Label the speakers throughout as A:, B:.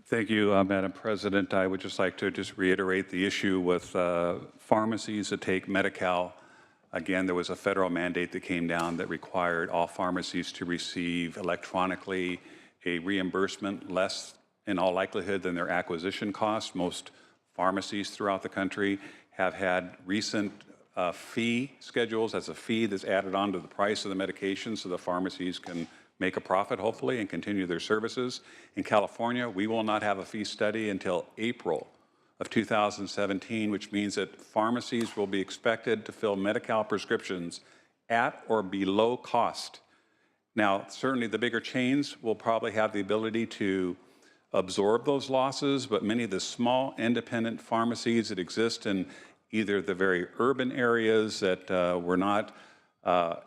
A: Thank you, Madam President. I would just like to reiterate the issue with pharmacies that take Medi-Cal. Again, there was a federal mandate that came down that required all pharmacies to receive electronically a reimbursement less in all likelihood than their acquisition cost. Most pharmacies throughout the country have had recent fee schedules as a fee that's added on to the price of the medication so the pharmacies can make a profit, hopefully, and continue their services. In California, we will not have a fee study until April of 2017, which means that pharmacies will be expected to fill Medi-Cal prescriptions at or below cost. Now, certainly the bigger chains will probably have the ability to absorb those losses, but many of the small independent pharmacies that exist in either the very urban areas that were not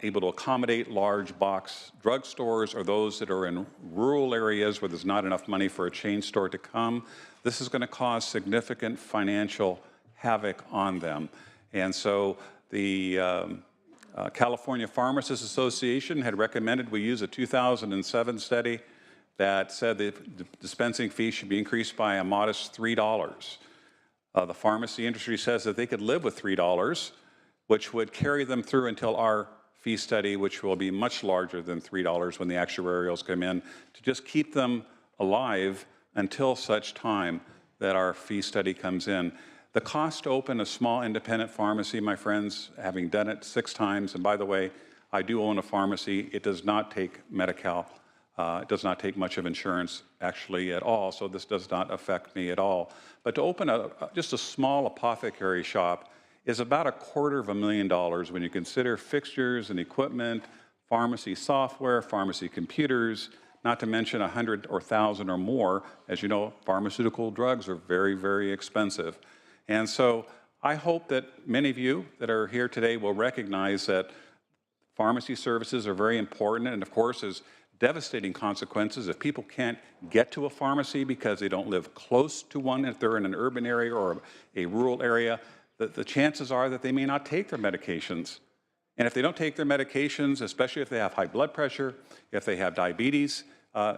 A: able to accommodate large box drugstores or those that are in rural areas where there's not enough money for a chain store to come, this is going to cause significant financial havoc on them. And so the California Pharmacists Association had recommended we use a 2007 study that said the dispensing fee should be increased by a modest $3. The pharmacy industry says that they could live with $3, which would carry them through until our fee study, which will be much larger than $3 when the actuarials come in, to just keep them alive until such time that our fee study comes in. The cost to open a small independent pharmacy, my friends, having done it 6 times, and by the way, I do own a pharmacy. It does not take Medi-Cal. It does not take much of insurance actually at all, so this does not affect me at all. But to open just a small apothecary shop is about $250,000 when you consider fixtures and equipment, pharmacy software, pharmacy computers, not to mention 100 or 1,000 or more. As you know, pharmaceutical drugs are very, very expensive. And so I hope that many of you that are here today will recognize that pharmacy services are very important, and of course, there's devastating consequences if people can't get to a pharmacy because they don't live close to one, if they're in an urban area or a rural area. The chances are that they may not take their medications. And if they don't take their medications, especially if they have high blood pressure, if they have diabetes,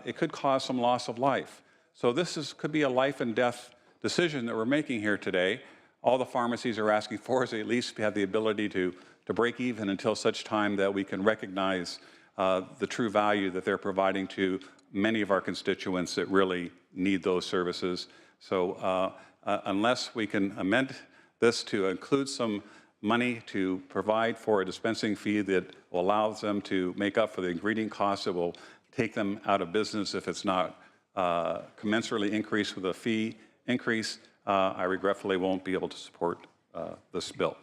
A: it could cause some loss of life. So this could be a life and death decision that we're making here today. All the pharmacies are asking for is they at least have the ability to break even until such time that we can recognize the true value that they're providing to many of our constituents that really need those services. So unless we can amend this to include some money to provide for a dispensing fee that will allow them to make up for the ingredient costs that will take them out of business if it's not commensurately increased with a fee increase, I regretfully won't be able to support this bill.